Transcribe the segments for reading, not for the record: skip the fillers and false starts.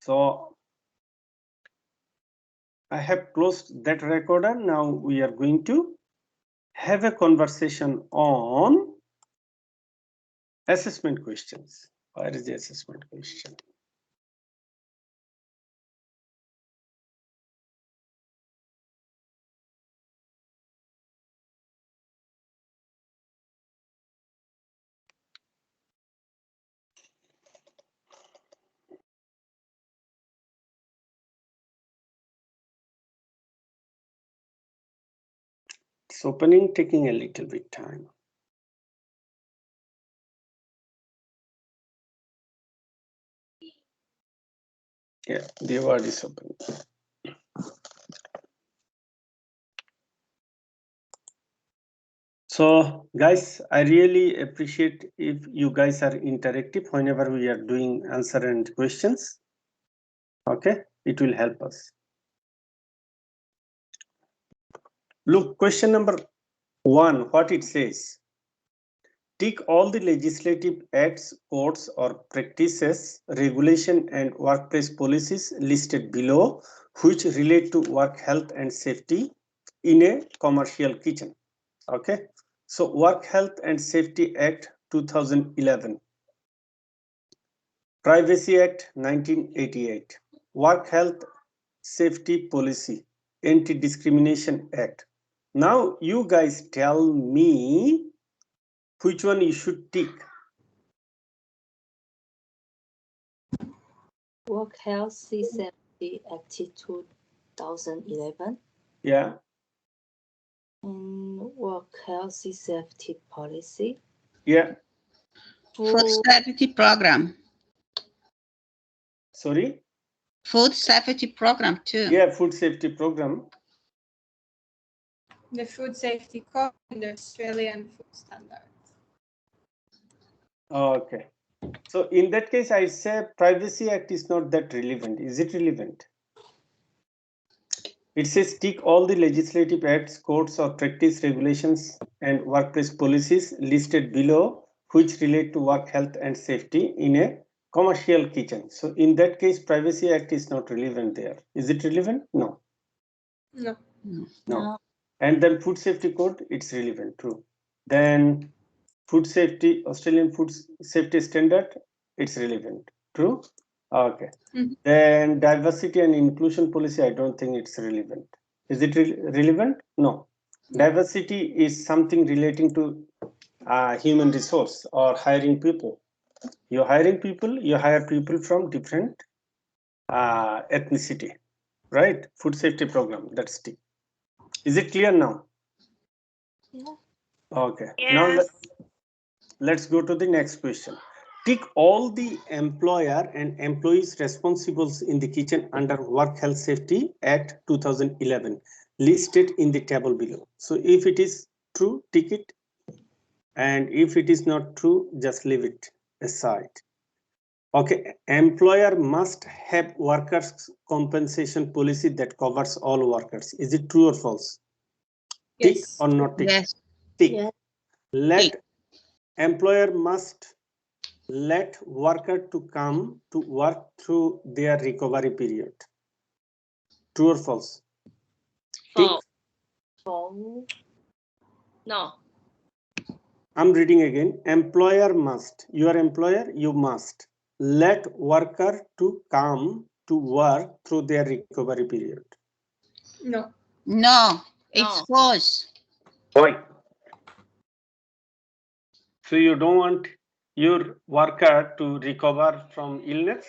So I have closed that recorder. Now we are going to have a conversation on assessment questions. Where is the assessment question? It's opening, taking a little bit time. Yeah, the word is open. So guys, I really appreciate if you guys are interactive whenever we are doing answer and questions. Okay, it will help us. Look, question number 1, what it says. Tick all the legislative acts, codes or practices, regulation and workplace policies listed below which relate to work health and safety in a commercial kitchen. Okay, so Work Health and Safety Act 2011, Privacy Act 1988, Work Health Safety Policy, Anti-Discrimination Act. Now you guys tell me which one you should tick. Work Health Safety Act 2011. Yeah. And Work Health Safety Policy. Yeah. Food safety program. Sorry? Food safety program too. Yeah, food safety program. The Food Safety Code and the Australian Food Standards. Okay. So in that case, I say Privacy Act is not that relevant. Is it relevant? It says tick all the legislative acts, codes or practice regulations and workplace policies listed below which relate to work health and safety in a commercial kitchen. So in that case, Privacy Act is not relevant there. Is it relevant? No. No. No. And then Food Safety Code, it's relevant, true. Then Food Safety, Australian Food Safety Standard, it's relevant, true? Okay. Then Diversity and Inclusion Policy, I don't think it's relevant. Is it relevant? No. Diversity is something relating to human resource or hiring people. You're hiring people, you hire people from different ethnicity, right? Food safety program, that's T. Is it clear now? Yeah. Okay. Yes. Now let's go to the next question. Tick all the employer and employees responsible in the kitchen under Work Health Safety Act 2011 listed in the table below. So if it is true, tick it. And if it is not true, just leave it aside. Okay, employer must have workers' compensation policy that covers all workers. Is it true or false? Yes. Tick or not tick? Yes. Tick. Yes. Let employer must let worker to come to work through their recovery period. True or false? False. False. No. I'm reading again. Employer must. Your employer, you must let worker to come to work through their recovery period. No. No, it's No. false. Why? So you don't want your worker to recover from illness?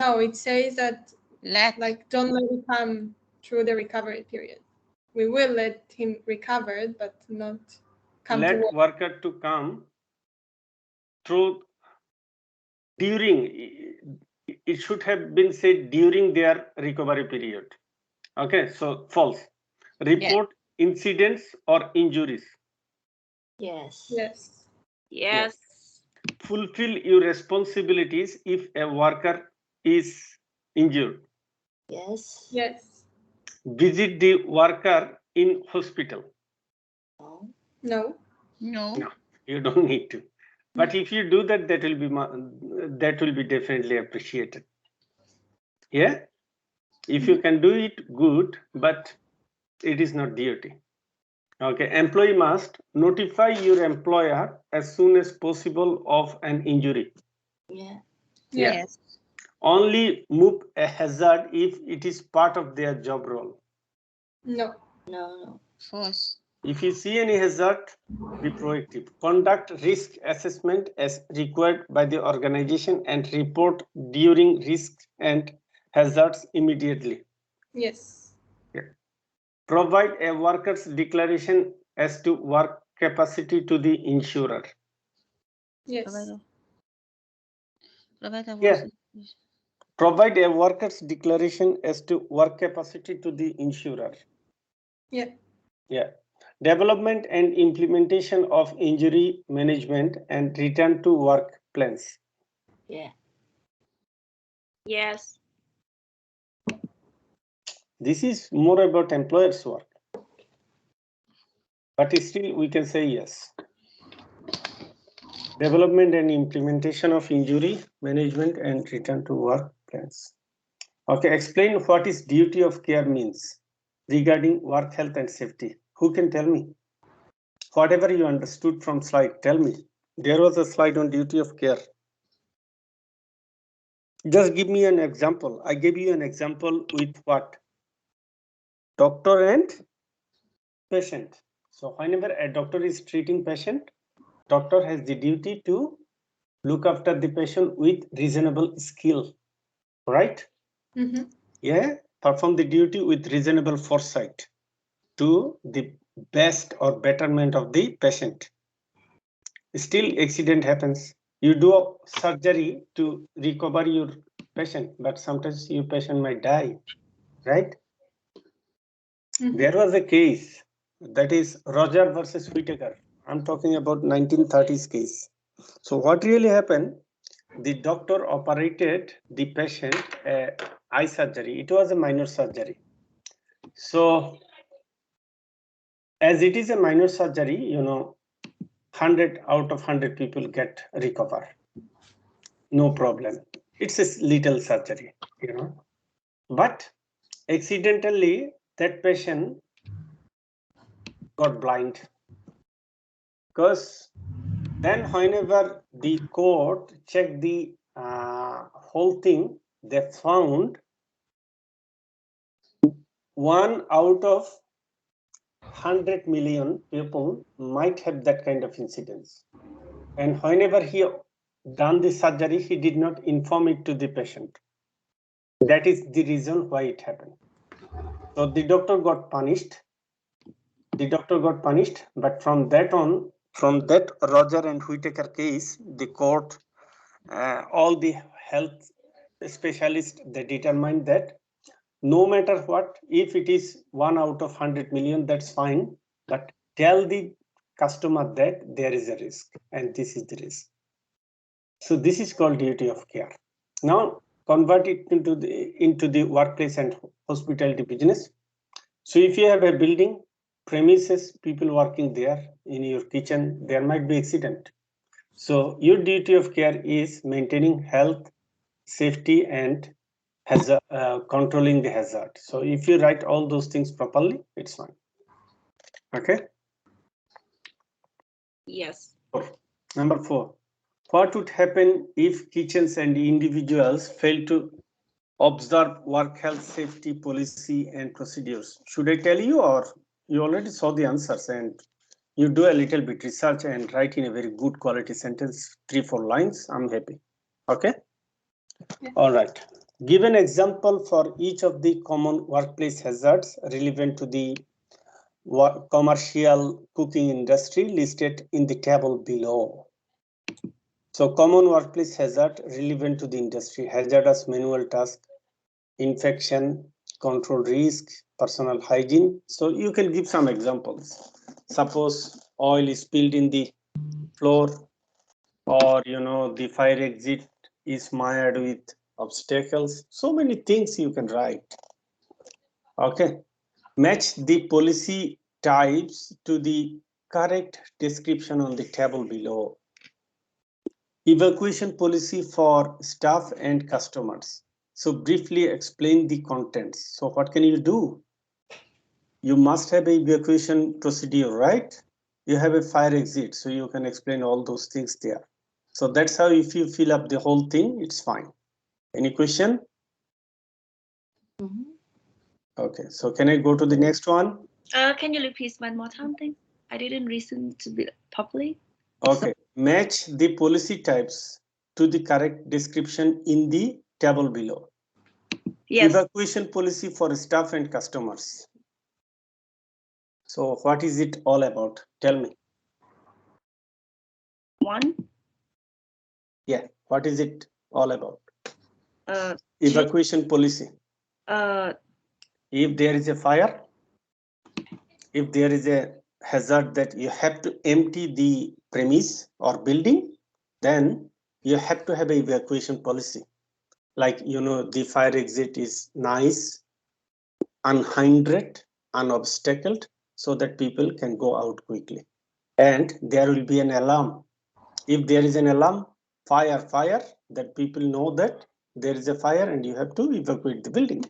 No, it says that Let. don't let him come through the recovery period. We will let him recover, but not come to Let work. worker to come through during, it should have been said during their recovery period. Okay, so false. Report incidents or injuries. Yes. Yes. Yes. Fulfill your responsibilities if a worker is injured. Yes. Yes. Visit the worker in hospital. No. No. No. No, you don't need to. But if you do that, that will be definitely appreciated. Yeah, if you can do it, good, but it is not duty. Okay, employee must notify your employer as soon as possible of an injury. Yeah. Yeah. Yes. Only move a hazard if it is part of their job role. No. No. False. If you see any hazard, be proactive. Conduct risk assessment as required by the organization and report during risks and hazards immediately. Yes. Yeah. Provide a worker's declaration as to work capacity to the insurer. Yes. Provide a Yeah. Provide a worker's declaration as to work capacity to the insurer. Yeah. Yeah. Development and implementation of injury management and return to work plans. Yeah. Yes. This is more about employer's work. But still we can say yes. Development and implementation of injury management and return to work plans. Okay, explain what is duty of care means regarding work health and safety. Who can tell me? Whatever you understood from slide, tell me. There was a slide on duty of care. Just give me an example. I gave you an example with what? Doctor and patient. So whenever a doctor is treating patient, doctor has the duty to look after the patient with reasonable skill, right? Mm-hmm. Yeah, perform the duty with reasonable foresight to the best or betterment of the patient. Still accident happens. You do surgery to recover your patient, but sometimes your patient might die, right? Mm-hmm. There was a case, that is Roger versus Whittaker. I'm talking about 1930s case. So what really happened? The doctor operated the patient eye surgery. It was a minor surgery. So as it is a minor surgery, 100 out of 100 people get recover. No problem. It's a little surgery, But accidentally, that patient got blind. Because then whenever the court checked the whole thing, they found 1 out of 100 million people might have that kind of incidence. And whenever he done the surgery, he did not inform it to the patient. That is the reason why it happened. So the doctor got punished. But from that Roger and Whittaker case, the court, all the health specialists, they determined that no matter what, if it is 1 out of 100 million, that's fine. But tell the customer that there is a risk and this is the risk. So this is called duty of care. Now convert it into the workplace and hospitality business. So if you have a building, premises, people working there, in your kitchen, there might be accident. So your duty of care is maintaining health, safety, and controlling the hazard. So if you write all those things properly, it's fine. Okay. Yes. Number 4. What would happen if kitchens and individuals fail to observe work health safety policy and procedures? Should I tell you, or you already saw the answers and you do a little bit research and write in a very good quality sentence, 3-4 lines? I'm happy. Okay. Yeah. All right. Give an example for each of the common workplace hazards relevant to the commercial cooking industry listed in the table below. So common workplace hazard relevant to the industry: hazardous manual task, infection, control risk, personal hygiene. So you can give some examples. Suppose oil is spilled in the floor, or the fire exit is mired with obstacles. So many things you can write. Okay. Match the policy types to the correct description on the table below. Evacuation policy for staff and customers. So briefly explain the contents. So what can you do? You must have a evacuation procedure, right? You have a fire exit, so you can explain all those things there. So that's how, if you fill up the whole thing, it's fine. Any question? Mhm. Okay, so can I go to the next one? Can you repeat one more time, thing? I didn't listen to it properly. Okay, match the policy types to the correct description in the table below. Yes. Evacuation policy for staff and customers. So what is it all about? Tell me. One. Yeah, what is it all about? Two. Evacuation policy. If there is a fire, if there is a hazard that you have to empty the premise or building, then you have to have an evacuation policy. Like, the fire exit is nice, unhindered, unobstacled, so that people can go out quickly. And there will be an alarm. If there is an alarm, fire, that people know that there is a fire and you have to evacuate the building.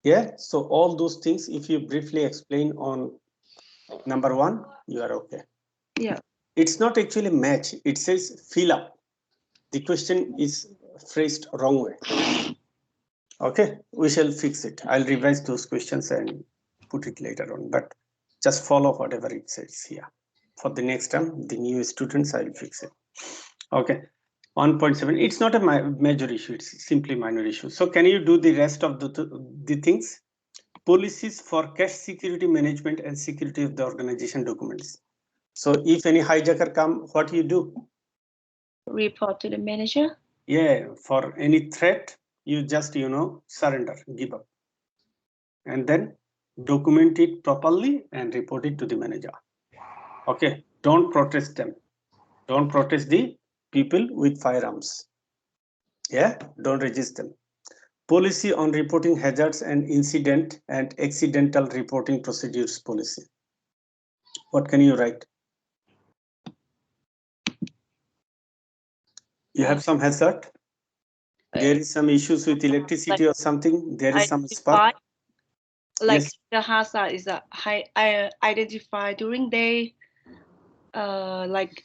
Yeah, so all those things, if you briefly explain on number 1, you are okay. Yeah. It's not actually match, it says fill up. The question is phrased wrong way. Okay, we shall fix it. I'll revise those questions and put it later on, but just follow whatever it says here. For the next time, the new students, I'll fix it. Okay, 1.7, it's not a major issue, it's simply minor issue. So can you do the rest of the things? Policies for cache security management and security of the organization documents. So if any hijacker come, what you do? Report to the manager. Yeah, for any threat, you just, surrender, give up. And then document it properly and report it to the manager. Okay, don't protest them. Don't protest the people with firearms. Yeah, don't resist them. Policy on reporting hazards and incident and accidental reporting procedures policy. What can you write? You have some hazard. There is some issues with electricity or something. There is some spark. Like Yes. the hazard is a high identify during day, like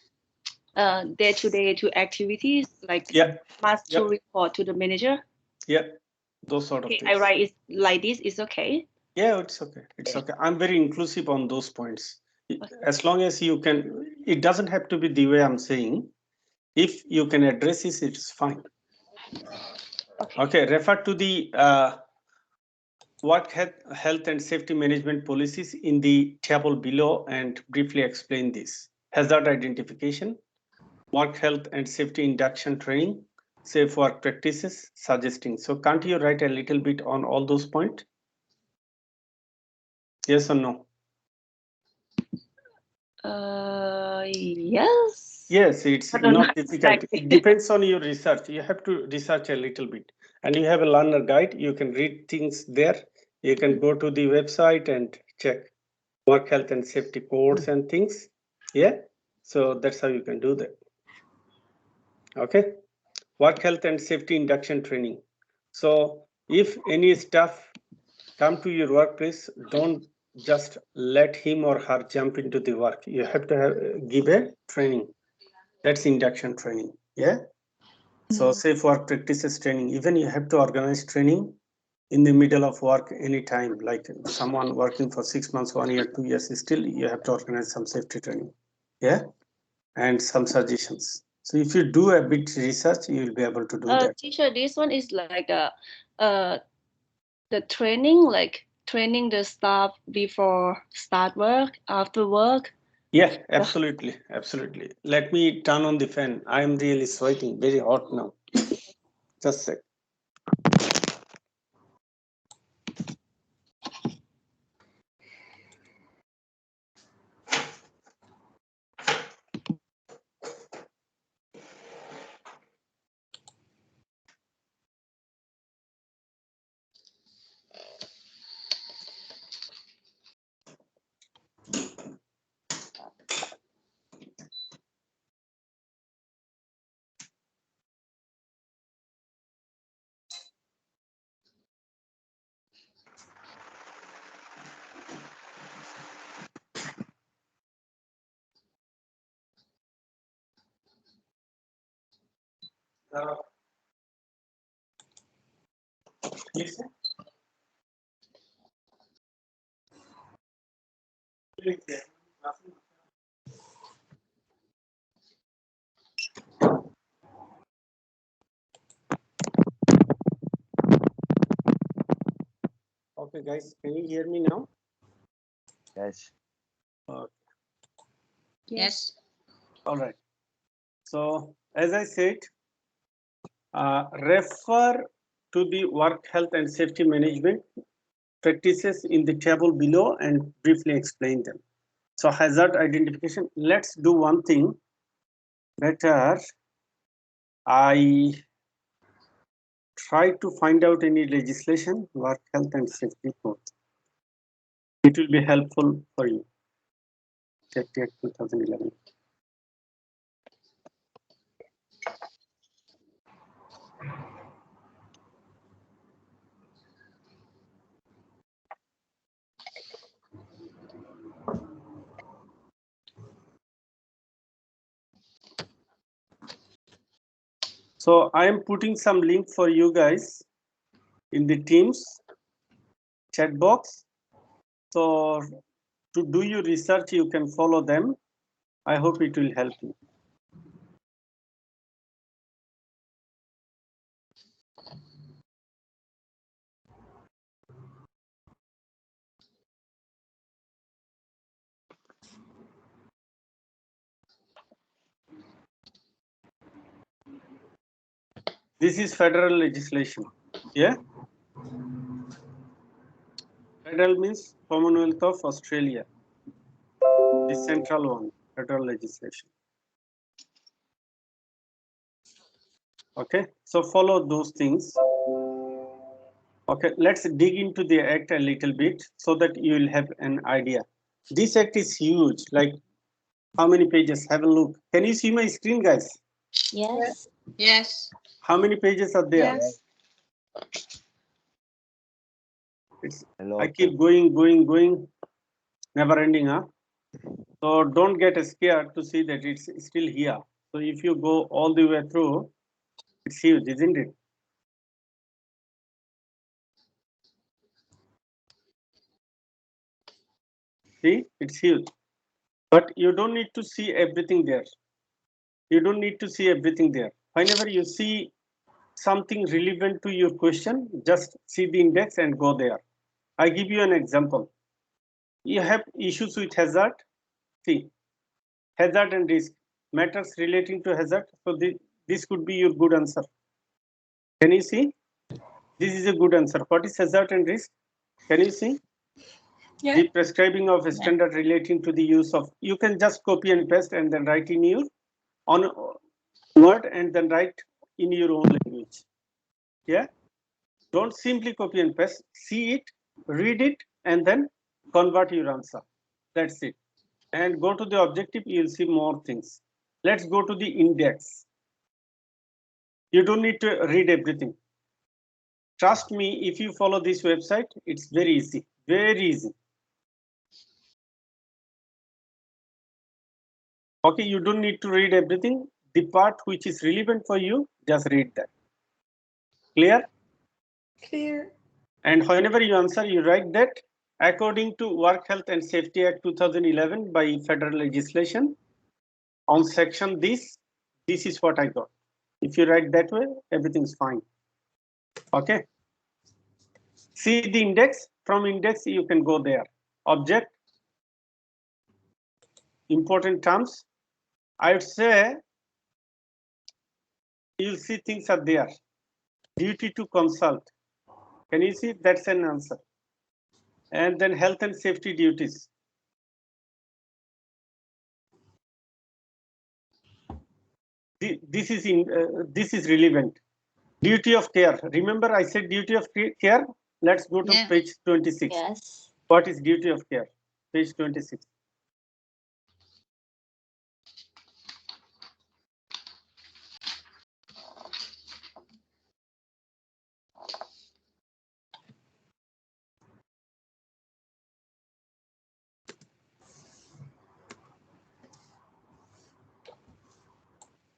day-to-day activities, like Yeah. must to Yep. report to the manager. Yeah. Those sort of Okay, things. I write it like this. It's okay. Yeah, it's okay. It's okay. I'm very inclusive on those points. As long as you can, it doesn't have to be the way I'm saying. If you can address it, it's fine. Okay, refer to the work health and safety management policies in the table below and briefly explain this. Hazard identification, work health and safety induction training, safe work practices, suggesting. So can't you write a little bit on all those points? Yes or no? Yes. Yes, it's I don't not know difficult. exactly. It depends on your research. You have to research a little bit. And you have a learner guide. You can read things there. You can go to the website and check work health and safety codes and things. Yeah. So that's how you can do that. Okay. Work health and safety induction training. So if any staff come to your workplace, don't just let him or her jump into the work. You have to give a training. That's induction training. Yeah. So safe work practices training. Even you have to organize training in the middle of work anytime. Like someone working for 6 months, 1 year, 2 years, still you have to organize some safety training. Yeah. And some suggestions. So if you do a bit research, you will be able to do that. Teacher, this one is like the training, like training the staff before start work, after work. Yeah, absolutely. Absolutely. Let me turn on the fan. I am really sweating, very hot now. Just a sec. Listen. Okay, guys, can you hear me now? Yes. Yes. All right. So, as I said, refer to the work health and safety management practices in the table below and briefly explain them. So, hazard identification. Let's do one thing better. I try to find out any legislation, work health and safety code. It will be helpful for you. Safety Act 2011. So I am putting some link for you guys in the Teams chat box. So to do your research, you can follow them. I hope it will help you. This is federal legislation. Yeah. Federal means Commonwealth of Australia. The central one, federal legislation. Okay, so follow those things. Okay, let's dig into the act a little bit so that you will have an idea. This act is huge. Like, how many pages? Have a look. Can you see my screen, guys? Yes. Yes. How many pages are there? Yes. It's, Hello. I keep going, never ending, huh? So don't get scared to see that it's still here. So if you go all the way through, it's huge, isn't it? See, it's huge. But you don't need to see everything there. You don't need to see everything there. Whenever you see something relevant to your question, just see the index and go there. I give you an example. You have issues with hazard. See, hazard and risk, matters relating to hazard. So this could be your good answer. Can you see? This is a good answer. What is hazard and risk? Can you see? Yeah. The prescribing of a standard relating to the use of, you can just copy and paste and then write in your on word and then write in your own language. Yeah. Don't simply copy and paste. See it, read it, and then convert your answer. That's it. And go to the objective, you'll see more things. Let's go to the index. You don't need to read everything. Trust me, if you follow this website, it's very easy, very easy. Okay, you don't need to read everything. The part which is relevant for you, just read that. Clear? Clear. And whenever you answer, you write that according to Work Health and Safety Act 2011 by federal legislation, on section this is what I got. If you write that way, everything's fine. Okay. See the index. From index, you can go there. Object, important terms. I would say you'll see things are there. Duty to consult. Can you see? That's an answer. And then health and safety duties. This is relevant. Duty of care. Remember, I said duty of care. Let's go to page 26. Yes. What is duty of care? Page 26.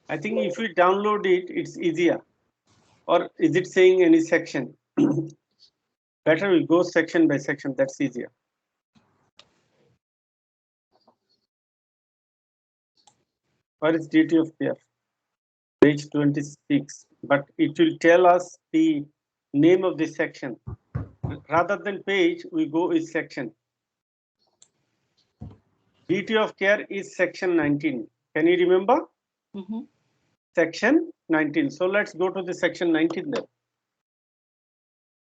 I think if we download it, it's easier. Or is it saying any section? Better we go section by section. That's easier. What is duty of care? Page 26. But it will tell us the name of the section. Rather than page, we go with section. Duty of care is section 19. Can you remember? Mhm. Section 19. So let's go to the section 19 then.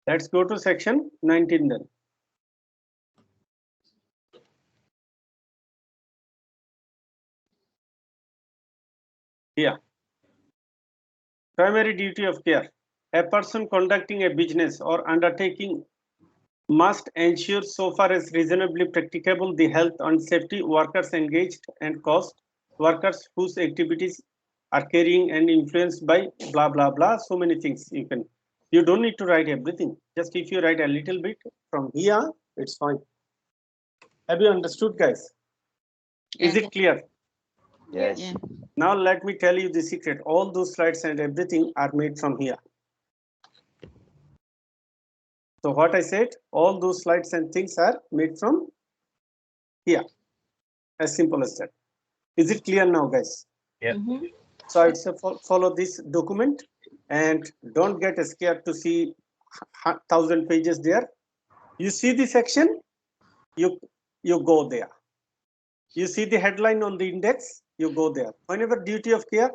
Let's go to section 19 then. Here. Primary duty of care. A person conducting a business or undertaking must ensure, so far as reasonably practicable, the health and safety workers engaged and cost workers whose activities are carrying and influenced by blah blah blah. So many things you don't need to write everything. Just if you write a little bit from here, it's fine. Have you understood, guys? Is Yeah. it clear? Yes. Yeah. Now let me tell you the secret. All those slides and everything are made from here. So what I said, all those slides and things are made from here. As simple as that. Is it clear now, guys? Yeah. Mhm. So I would say follow this document and don't get scared to see 1,000 pages there. You see the section, you go there. You see the headline on the index, you go there. Whenever duty of care,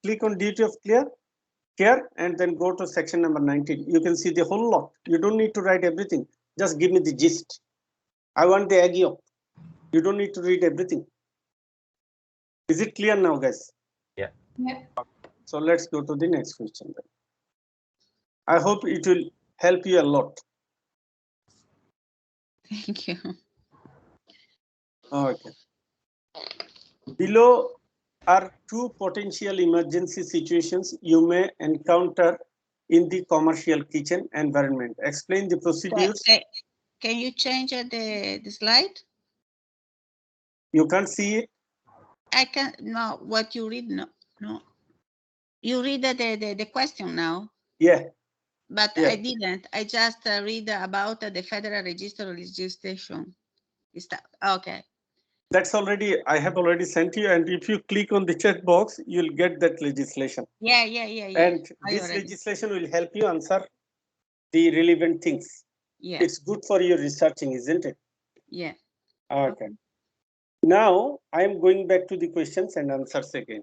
click on duty of care and then go to section number 19. You can see the whole lot. You don't need to write everything. Just give me the gist. I want the aggie up. You don't need to read everything. Is it clear now, guys? Yeah. Yeah. So let's go to the next question then. I hope it will help you a lot. Thank you. Okay. Below are two potential emergency situations you may encounter in the commercial kitchen environment. Explain the procedures. Can you change the slide? You can't see it. I can no. What you read? No. You read the question now. Yeah. But Yeah. I didn't. I just read about the Federal Register legislation. Is that okay? That's already, I have already sent you. And if you click on the check box, you'll get that legislation. Yeah. And this legislation will help you answer the relevant things. Yeah. It's good for your researching, isn't it? Yeah. Okay. Now I am going back to the questions and answers again.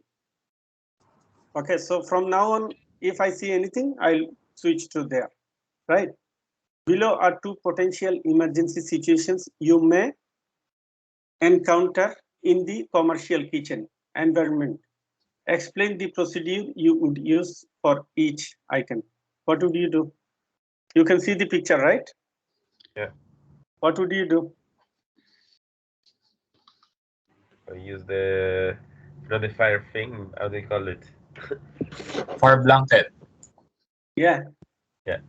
Okay, so from now on, if I see anything, I'll switch to there, right? Below are two potential emergency situations you may encounter in the commercial kitchen environment. Explain the procedure you would use for each item. What would you do? You can see the picture, right? Yeah. What would you do? I use the fire thing. How do you call it? Fire blanket. Yeah. Yeah.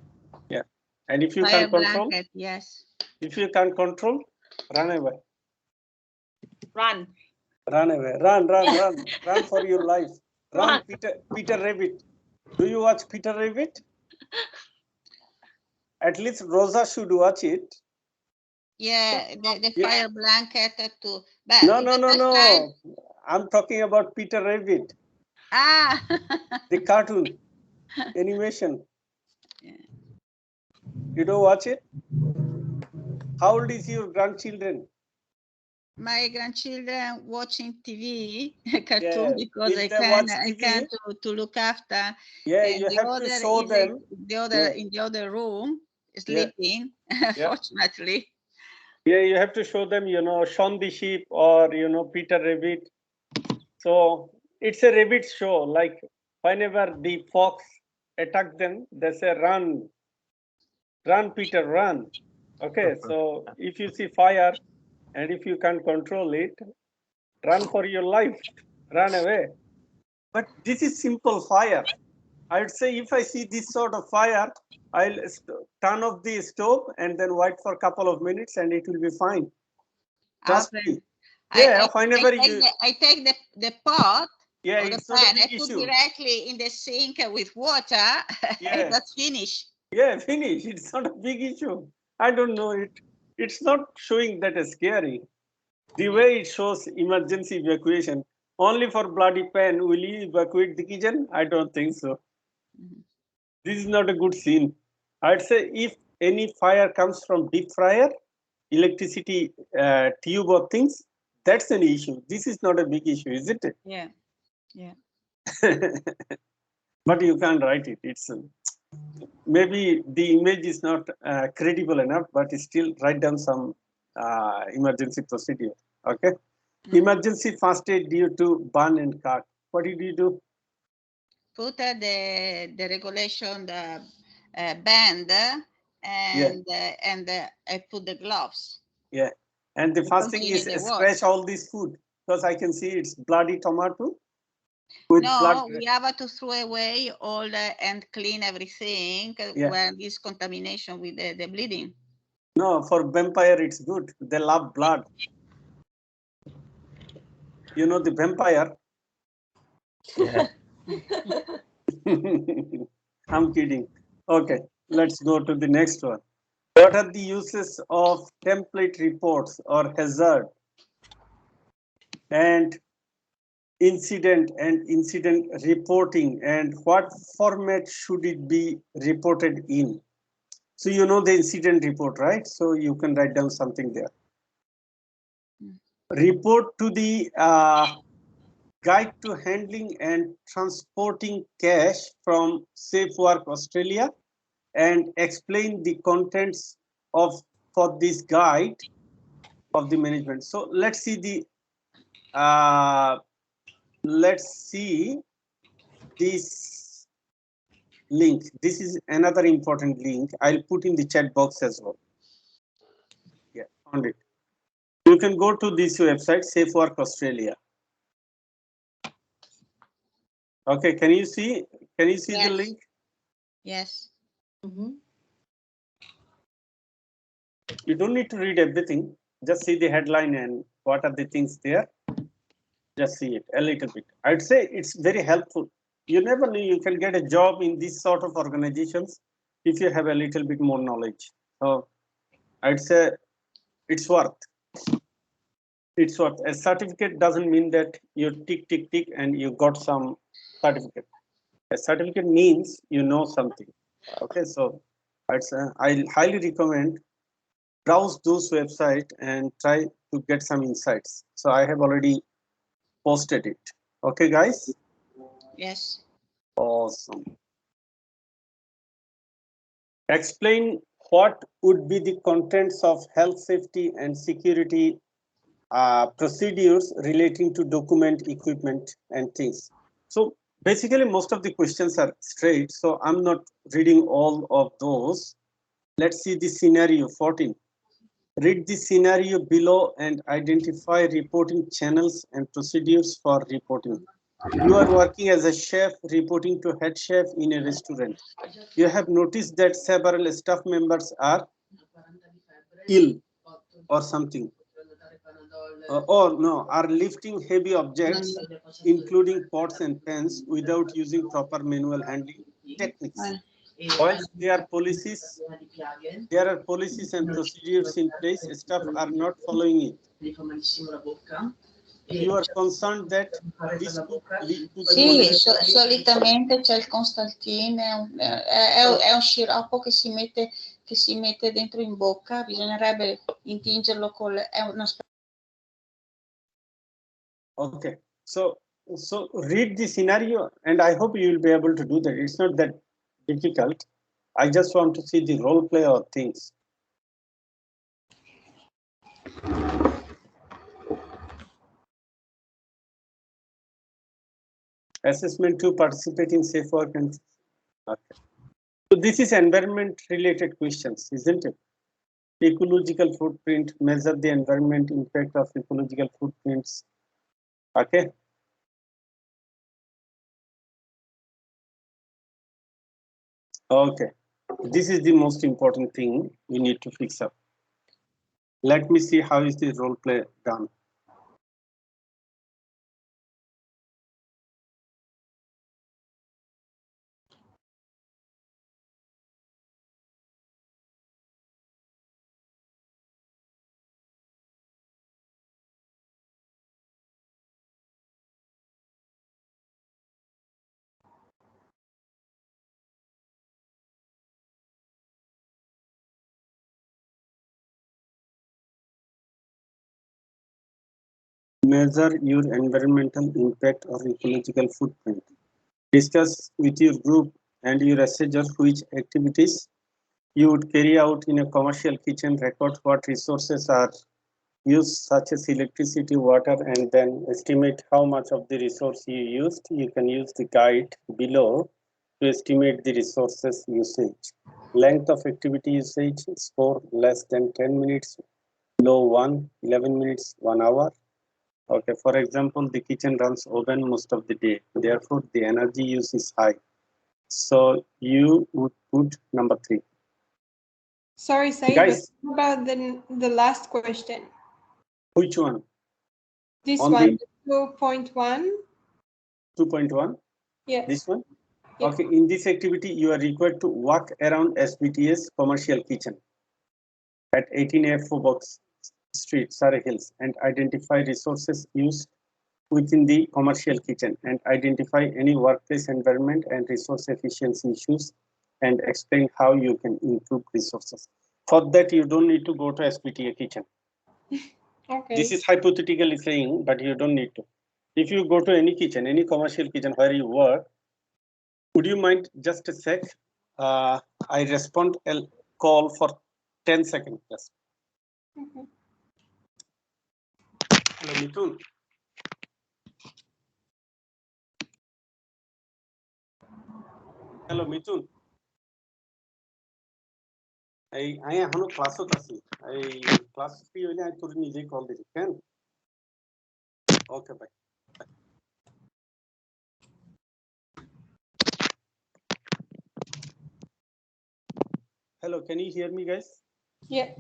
Yeah. And if you Fire can control, blanket, yes. if you can control, run away. Run. Run away. Run for your life. Run, Peter Rabbit. Do you watch Peter Rabbit? At least Rosa should watch it. Yeah, the Yeah. fire blanket to. But No. I'm talking about Peter Rabbit, Ah. the cartoon animation. Yeah. You don't watch it? How old is your grandchildren? My grandchildren watching TV cartoon Yeah. because If I they watch can TV, to look after. yeah, And you the have to other show is them. in the other room sleeping. Yeah. Fortunately. Yeah, you have to show them, Shaun the Sheep or Peter Rabbit. So it's a rabbit show. Like whenever the fox attack them, they say run, Peter, run. Okay, so if you see fire and if you can't control it, run for your life, run away. But this is simple fire. I would say if I see this sort of fire, I'll turn off the stove and then wait for a couple of minutes and it will be fine. Trust me. Yeah, whenever I take the pot Yeah, or the it's not a pan. I big put issue. directly in the sink with water. Yeah. That's finished. Yeah, finish. It's not a big issue. I don't know it. It's not showing that as scary. The way it shows emergency evacuation, only for bloody pan will you evacuate the kitchen? I don't think so. Mhm. This is not a good scene. I'd say if any fire comes from deep fryer, electricity tube or things, that's an issue. This is not a big issue, is it? Yeah. Yeah. But you can't write it. It's maybe the image is not credible enough, but still write down some emergency procedure. Okay. Emergency first aid due to burn and cut. What did you do? Put the regulation the band and I put the gloves. Yeah. And the To first thing continue is the work. scratch all this food because I can see it's bloody tomato with blood. No, we have to throw away all and clean everything Yeah. when this contamination with the bleeding. No, for vampire it's good. They love blood. You know the vampire? Yeah. I'm kidding. Okay, let's go to the next one. What are the uses of template reports or hazard and incident reporting, and what format should it be reported in? So you know the incident report, right? So you can write down something there. Report to the Guide to Handling and Transporting Cash from Safe Work Australia, and explain the contents of for this guide of the management. So let's see this link. This is another important link. I'll put in the chat box as well. Yeah, found it. You can go to this website, Safe Work Australia. Okay, can you see? Can you see the Yes. link? Yes. You don't need to read everything. Just see the headline and what are the things there. Just see it a little bit. I'd say it's very helpful. You never know, you can get a job in this sort of organizations if you have a little bit more knowledge. So I'd say it's worth. It's worth. A certificate doesn't mean that you tick, tick, tick and you got some certificate. A certificate means you know something. Okay, so I highly recommend browse those websites and try to get some insights. So I have already posted it. Okay, guys? Yes. Awesome. Explain what would be the contents of health, safety, and security procedures relating to document, equipment, and things. So basically, most of the questions are straight. So I'm not reading all of those. Let's see the scenario 14. Read the scenario below and identify reporting channels and procedures for reporting. You are working as a chef reporting to head chef in a restaurant. You have noticed that several staff members are ill or something. Are lifting heavy objects, including pots and pans, without using proper manual handling techniques. Whilst there are policies and procedures in place, staff are not following it. You are concerned that this could lead to Sì, solitamente c'è il Constantino, è un sciroppo che si mette dentro in bocca, bisognerebbe intingerlo con è una Okay, so read the scenario, and I hope you will be able to do that. It's not that difficult. I just want to see the role play or things. Assessment to participate in safe work and okay. So this is environment related questions, isn't it? Ecological footprint, measure the environment impact of ecological footprints. Okay. Okay. This is the most important thing we need to fix up. Let me see how is the role play done. measure your environmental impact or ecological footprint. Discuss with your group and your assessor which activities you would carry out in a commercial kitchen, record what resources are used such as electricity, water, and then estimate how much of the resource you used. You can use the guide below to estimate the resources usage. Length of activity usage, score less than 10 minutes, low 1, 11 minutes, 1 hour. Okay, for example, the kitchen runs oven most of the day. Therefore, the energy use is high. So you would put number 3. Sorry, Said, Guys, but what about the last question? which one? This On one, the 2.1. 2.1? Yes. This one? Yes. Okay, in this activity, you are required to walk around SBTS commercial kitchen at 18 F4 Box Street, Surrey Hills, and identify resources used within the commercial kitchen and identify any workplace environment and resource efficiency issues and explain how you can improve resources. For that, you don't need to go to SBTA kitchen. Okay. This is hypothetically saying, but you don't need to. If you go to any kitchen, any commercial kitchen where you work, would you mind just a sec? I respond a call for 10 seconds. Just. Mhm. Hello, Mitun. Hello, Mitun. I am on class of I class free only I told me call the can. Okay, bye. Hello, can you hear me, guys? Yeah.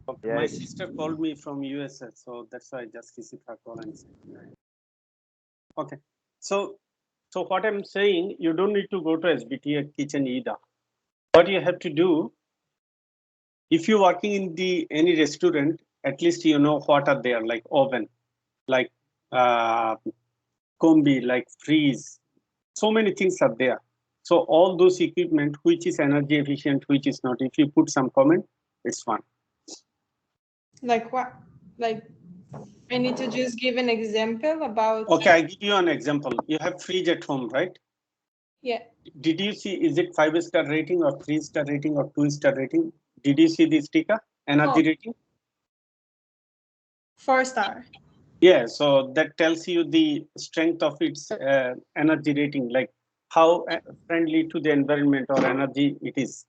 Okay, my Yes. sister called me from USA, so that's why I just received her call and said. Okay, so what I'm saying, you don't need to go to SBTA kitchen either. What you have to do, if you're working in the any restaurant, at least you know what are there, like oven, like combi, like freeze. So many things are there. So all those equipment, which is energy efficient, which is not. If you put some comment, it's fine. Like what? Like, I need to just give an example about. Okay, I give you an example. You have fridge at home, right? Yeah. Did you see, is it 5-star rating or 3-star rating or 2-star rating? Did you see the sticker, energy rating? 4-star. Yeah, so that tells you the strength of its energy rating, like how friendly to the environment or energy it is.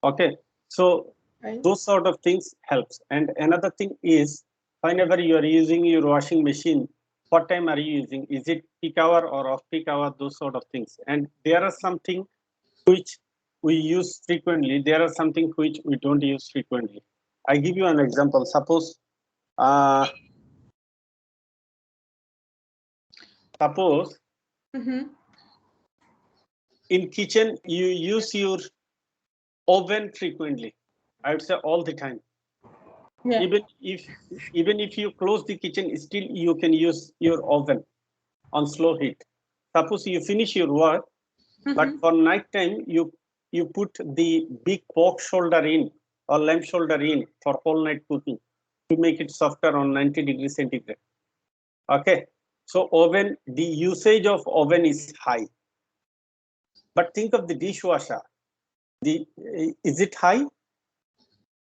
Okay, so Right. those sort of things helps. And another thing is, whenever you are using your washing machine, what time are you using? Is it peak hour or off peak hour? Those sort of things. And there are something which we use frequently. There are something which we don't use frequently. I give you an example. Suppose Mm-hmm. in kitchen you use your oven frequently. I would say all the time. Yeah. Even if you close the kitchen, still you can use your oven on slow heat. Suppose you finish your work, but for night time you put the big pork shoulder in or lamb shoulder in for whole night cooking to make it softer on 90 degrees centigrade. Okay, so oven, the usage of oven is high. But think of the dishwasher. Is it high?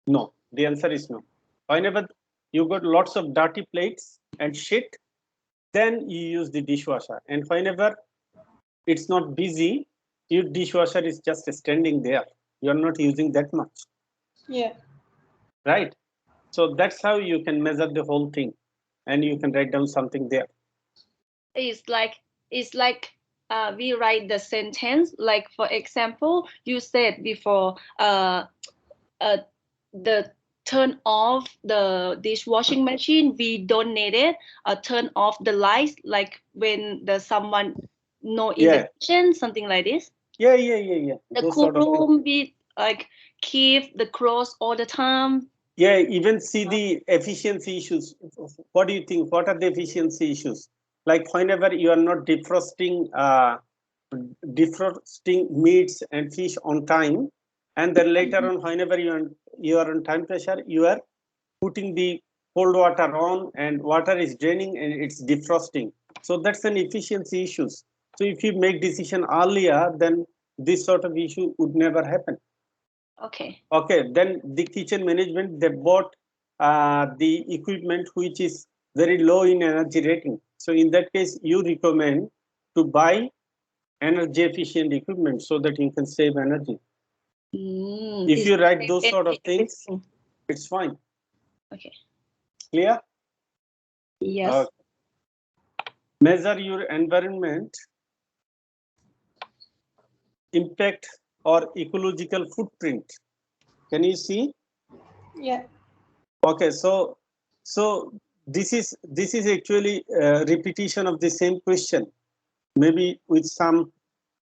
No, the answer is no. Whenever you got lots of dirty plates and shit, then you use the dishwasher. And whenever it's not busy, your dishwasher is just standing there. You're not using that much. Yeah. Right? So that's how you can measure the whole thing. And you can write down something there. It's like we write the sentence. Like for example, you said before, the turn off the dishwashing machine. We don't need it. Turn off the lights. Like when the someone no in the kitchen, something like this. Yeah. The Those cool sort of things. room, we like keep the clothes all the time. Yeah, even see the efficiency issues. What do you think? What are the efficiency issues? Like whenever you are not defrosting meats and fish on time, and then later on, whenever you are on time pressure, you are putting the cold water on and water is draining and it's defrosting. So that's an efficiency issue. So if you make decision earlier, then this sort of issue would never happen. Okay. Okay, then the kitchen management, they bought the equipment which is very low in energy rating. So in that case, you recommend to buy energy efficient equipment so that you can save energy. If you write those sort of things, it's fine. Okay. Clear? Yes. Measure your environment impact or ecological footprint. Can you see? Yeah. Okay, so this is actually a repetition of the same question, maybe with some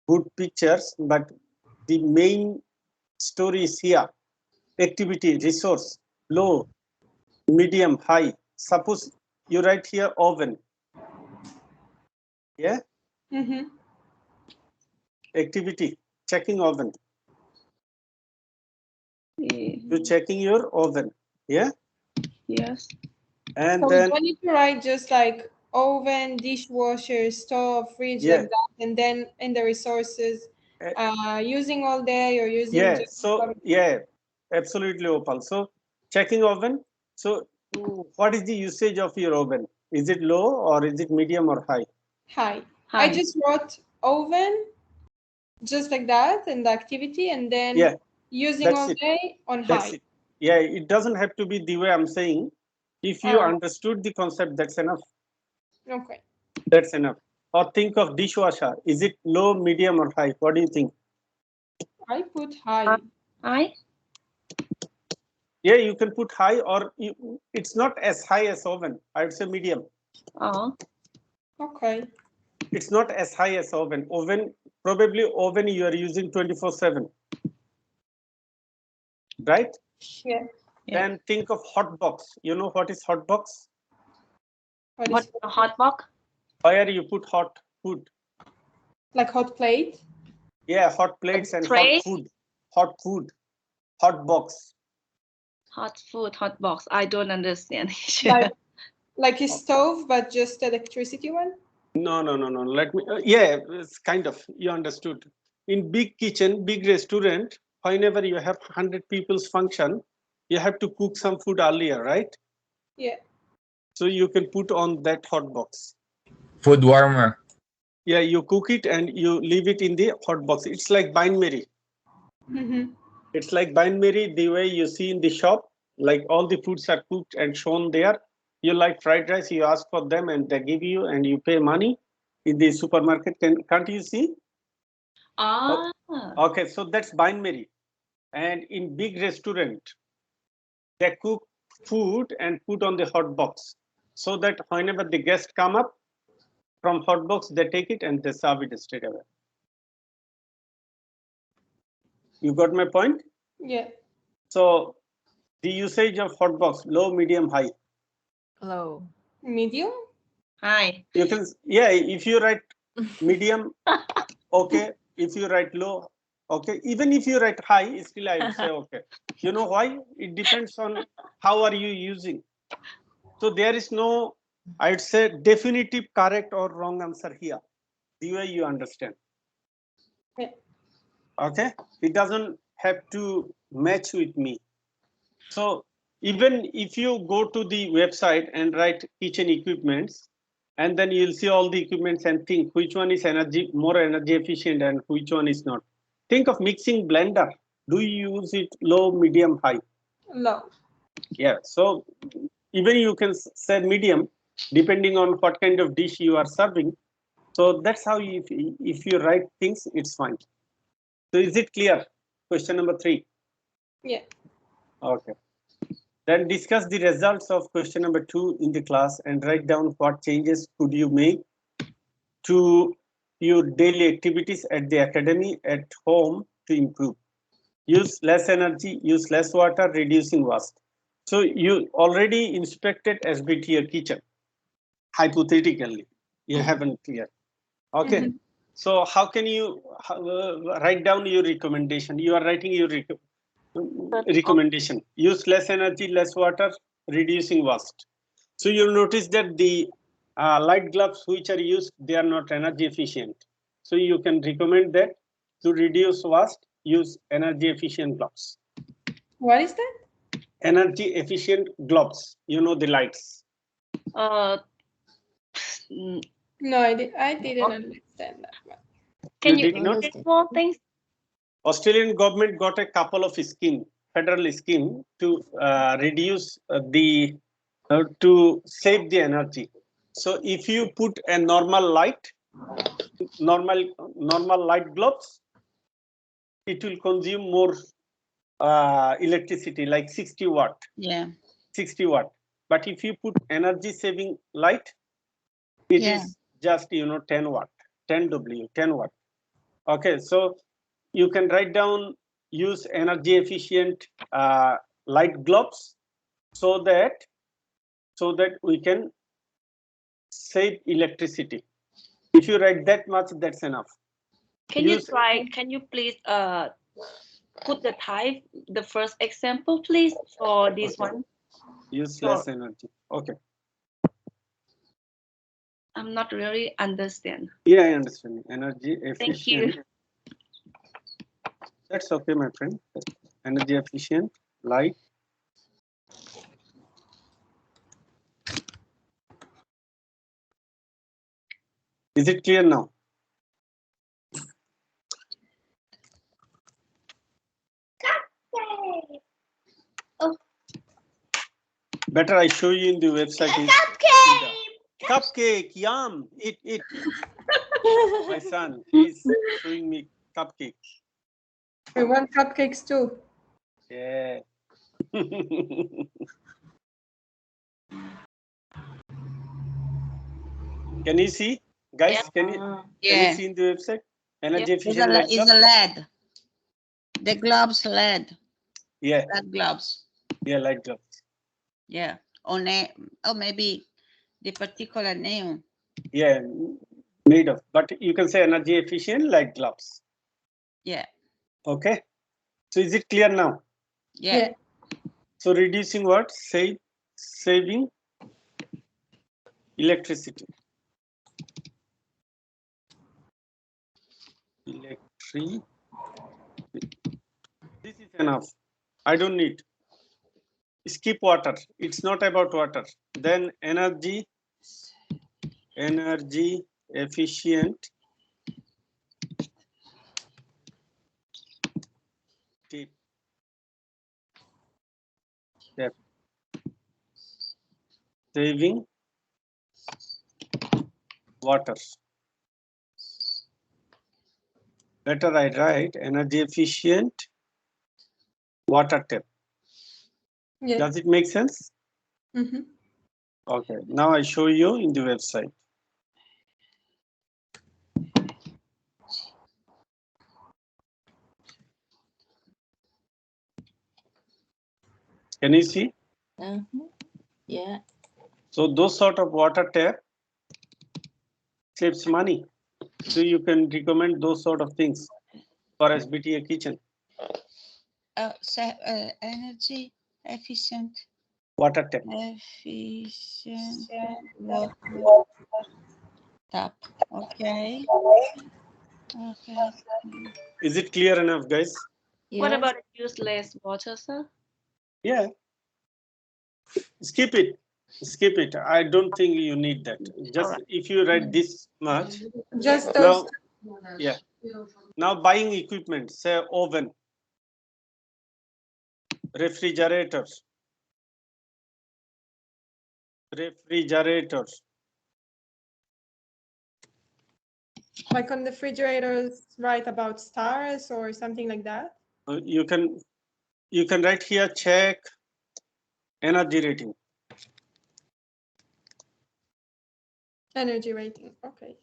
good pictures, but the main story is here. Activity, resource, low, medium, high. Suppose you write here oven. Yeah? Mm-hmm. Activity, checking oven. You're checking your oven. Yeah? Yes. And So then we don't need to write just like oven, dishwasher, stove, fridge, yeah. like that, and then in the resources, using all day or using yeah, just so yeah, absolutely, Opal. So checking oven. So what is the usage of your oven? Is it low or is it medium or high? high. High. I just wrote oven just like that in the activity, and then Yeah, using that's all it. day on That's high. it. Yeah, it doesn't have to be the way I'm saying. If you understood the concept, that's enough. Okay. That's enough. Or think of dishwasher. Is it low, medium, or high? What do you think? I put high. High? Yeah, you can put high, or it's not as high as oven. I would say medium. Oh. Okay. It's not as high as oven. Probably oven you are using 24/7. Right? Yeah. Then think of hot box. You know what is hot box? What a hot box? Where you put hot food. Like hot plate? Yeah, hot plates and tray? hot food. Hot food. Hot box. Hot food, hot box. I don't understand. Like a stove, but just electricity one? No. Let me. Yeah, it's kind of. You understood. In big kitchen, big restaurant, whenever you have 100 people's function, you have to cook some food earlier, right? Yeah. So you can put on that hot box. Food warmer. Yeah, you cook it and you leave it in the hot box. It's like bain-marie. Mm-hmm. It's like bain-marie, the way you see in the shop, like all the foods are cooked and shown there. You like fried rice, you ask for them and they give you and you pay money in the supermarket. Can't you see? Ah. Okay, so that's bain-marie. And in big restaurant, they cook food and put on the hot box so that whenever the guests come up from hot box, they take it and they serve it straight away. You got my point? Yeah. So the usage of hot box, low, medium, high. Low. Medium? High. You can, yeah, if you write medium, okay. If you write low, okay. Even if you write high, still I would say okay. You know why? It depends on how are you using. So there is no, I would say, definitive correct or wrong answer here. The way you understand. Yeah. Okay. It doesn't have to match with me. So even if you go to the website and write kitchen equipments, and then you'll see all the equipments and think which one is more energy efficient and which one is not. Think of mixing blender. Do you use it low, medium, high? Low. Yeah. So even you can say medium, depending on what kind of dish you are serving. So that's how if you write things, it's fine. So is it clear? Question number 3. Yeah. Okay. Then discuss the results of question number 2 in the class and write down what changes could you make to your daily activities at the academy, at home to improve. Use less energy, use less water, reducing waste. So you already inspected SBT your kitchen. Hypothetically, you haven't clear. Okay. Mm-hmm. So how can you write down your recommendation? You are writing your recommendation. Use less energy, less water, reducing waste. So you'll notice that the light gloves which are used, they are not energy efficient. So you can recommend that to reduce waste, use energy efficient gloves. What is that? Energy efficient gloves, you know, the lights. No, I didn't understand that one. Can You you did not? explain more things? Australian government got a couple of scheme, federal scheme to reduce to save the energy. So if you put a normal light, normal light gloves, it will consume more electricity, like 60 watt. Yeah. 60 watt. But if you put energy saving light, it is just 10 watt, 10 W, 10 watt. Okay, so you can write down, use energy efficient light gloves so that we can save electricity. If you write that much, that's enough. Can you try? Can you please put the type, the first example, please, for this one? Use less energy. Okay. I'm not really understand. Yeah, I understand. Energy efficient. Thank you. That's okay, my friend. Energy efficient light. Is it clear now? Oh. Better I show you in the website. Cupcake, yum. Eat. My son, he's showing me cupcake. We want cupcakes too. Yeah. Can you see, guys? Can you see in the website? Energy efficient light It's a LED. The gloves LED. Yeah. LED gloves. Yeah, light gloves. Yeah. Or maybe the particular name. Yeah, made of. But you can say energy efficient light gloves. Yeah. Okay. So is it clear now? Yeah. So reducing what? Saving electricity. Electricity. This is enough. I don't need. Skip water. It's not about water. Then energy efficient tip. Step. Saving water. Better I write energy efficient water tap. Yeah. Does it make sense? Mm-hmm. Okay, now I show you in the website. Can you see? Yeah. So those sort of water tap saves money. So you can recommend those sort of things for SBTA kitchen. Energy efficient. Water tap. Efficient water tap. Okay. Okay. Is it clear enough, guys? What about useless water, sir? Yeah. Skip it. Skip it. I don't think you need that. Just if you write this much. Just now, those. yeah. Now buying equipment, say oven, refrigerators. Like on the refrigerators, write about stars or something like that. You can write here, check energy rating. Energy rating. Okay.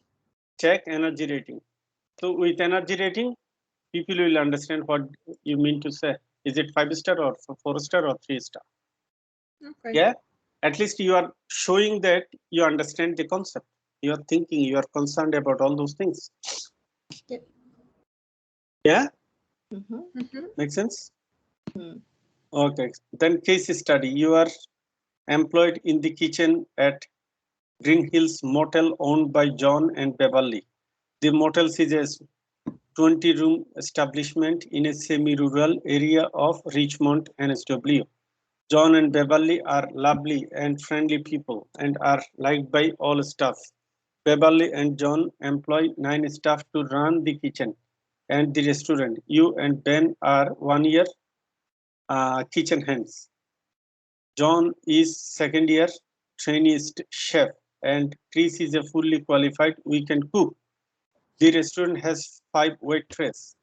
Check energy rating. So with energy rating, people will understand what you mean to say. Is it 5-star or 4-star or 3-star? Okay. Yeah. At least you are showing that you understand the concept. You are thinking, you are concerned about all those things. Yeah. Yeah. Mm-hmm. Make sense? Mm. Okay. Then case study. You are employed in the kitchen at Green Hills Motel owned by John and Beverly. The motel is a 20-room establishment in a semi-rural area of Richmond, NSW. John and Beverly are lovely and friendly people and are liked by all staff. Beverly and John employ 9 staff to run the kitchen and the restaurant. You and Ben are 1-year kitchen hands. John is second-year trainee chef and Chris is a fully qualified weekend cook. The restaurant has 5 waitresses.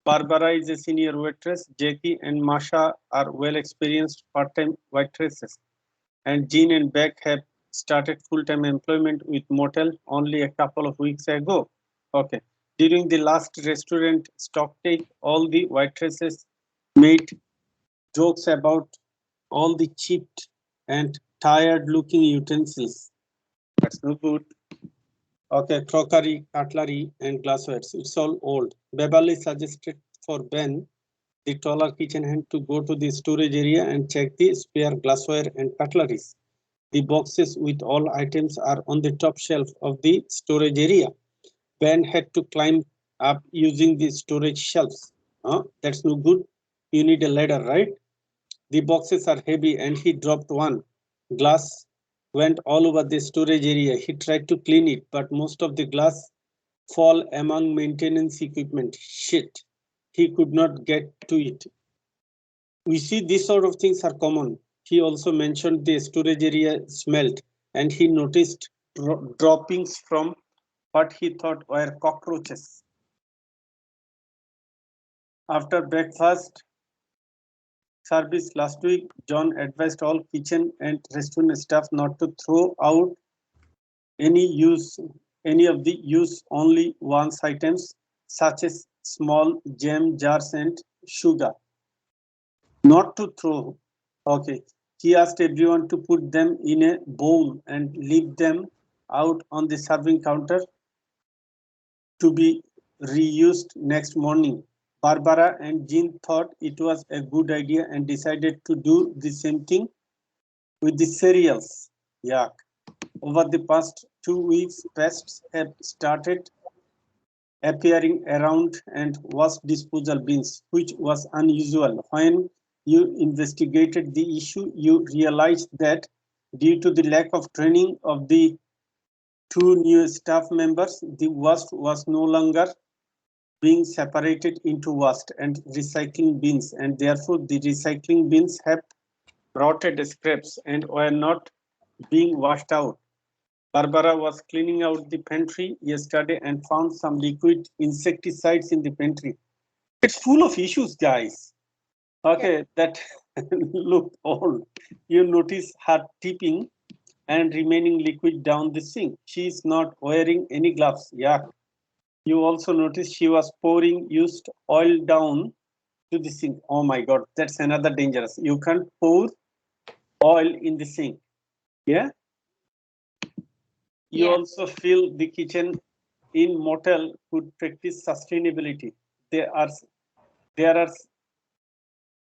Barbara is a senior waitress. Jackie and Masha are well-experienced part-time waitresses. And Jean and Beck have started full-time employment with Motel only a couple of weeks ago. Okay. During the last restaurant stock take, all the waitresses made jokes about all the chipped and tired-looking utensils. That's no good. Okay, crockery, cutlery, and glassware. It's all old. Beverly suggested for Ben, the taller kitchen hand, to go to the storage area and check the spare glassware and cutleries. The boxes with all items are on the top shelf of the storage area. Ben had to climb up using the storage shelves. That's no good. You need a ladder, right? The boxes are heavy and he dropped one. Glass went all over the storage area. He tried to clean it, but most of the glass fall among maintenance equipment. Shit, he could not get to it. We see these sort of things are common. He also mentioned the storage area smelled and he noticed droppings from what he thought were cockroaches. After breakfast service last week, John advised all kitchen and restaurant staff not to throw out any of the use only once items such as small jam jars and sugar. Not to throw. Okay. He asked everyone to put them in a bowl and leave them out on the serving counter to be reused next morning. Barbara and Jean thought it was a good idea and decided to do the same thing with the cereals. Yuck. Over the past 2 weeks, pests have started appearing around and waste disposal bins, which was unusual. When you investigated the issue, you realized that due to the lack of training of the 2 new staff members, the waste was no longer being separated into waste and recycling bins, and therefore the recycling bins have rotted scraps and were not being washed out. Barbara was cleaning out the pantry yesterday and found some liquid insecticides in the pantry. It's full of issues, guys. Okay, yeah. That looked old. You notice her tipping and remaining liquid down the sink. She is not wearing any gloves. Yeah. You also notice she was pouring used oil down to the sink. Oh my God, that's another dangerous. You can't pour oil in the sink. Yeah. You also feel the kitchen in motel could practice sustainability. There are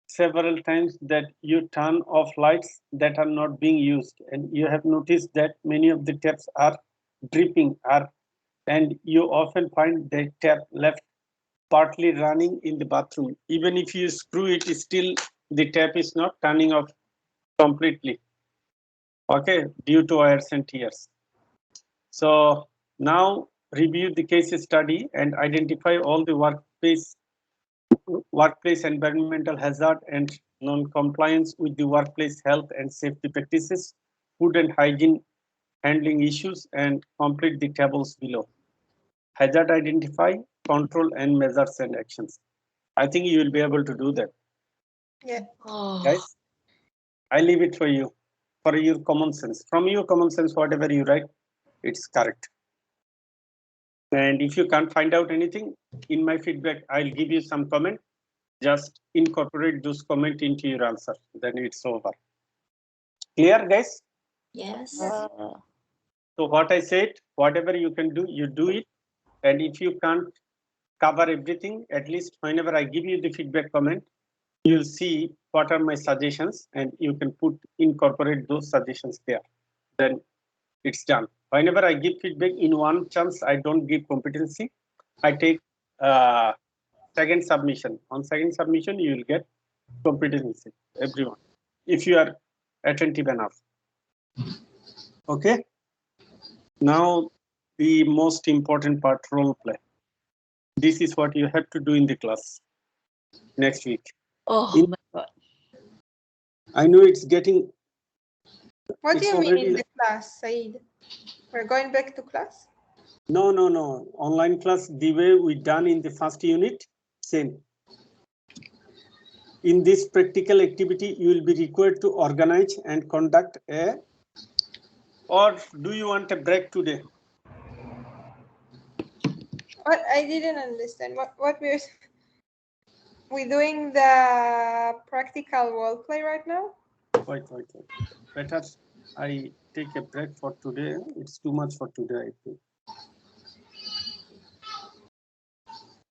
several times that you turn off lights that are not being used, and you have noticed that many of the taps are dripping, and you often find the tap left partly running in the bathroom. Even if you screw it, still the tap is not turning off completely. Okay, due to wears and tears. So now review the case study and identify all the workplace environmental hazard and non-compliance with the workplace health and safety practices, food and hygiene handling issues, and complete the tables below. Hazard identify, control, and measures and actions. I think you will be able to do that. Yeah. Guys, I leave it for you, for your common sense. From your common sense, whatever you write, it's correct. And if you can't find out anything in my feedback, I'll give you some comment. Just incorporate those comments into your answer. Then it's over. Clear, guys? Yes. So what I said, whatever you can do, you do it. And if you can't cover everything, at least whenever I give you the feedback comment, you'll see what are my suggestions, and you can incorporate those suggestions there. Then it's done. Whenever I give feedback, in one chance I don't give competency. I take second submission. On second submission, you will get competency, everyone, if you are attentive enough. Okay. Now the most important part, role play. This is what you have to do in the class next week. Oh my God. I know it's getting. What do It's you mean already in the class, Said? We're going back to class? No. Online class, the way we done in the first unit, same. In this practical activity, you will be required to organize and conduct a. Or do you want a break today? What? I didn't understand. What we're doing the practical role play right now? Wait. Better I take a break for today. It's too much for today, I think.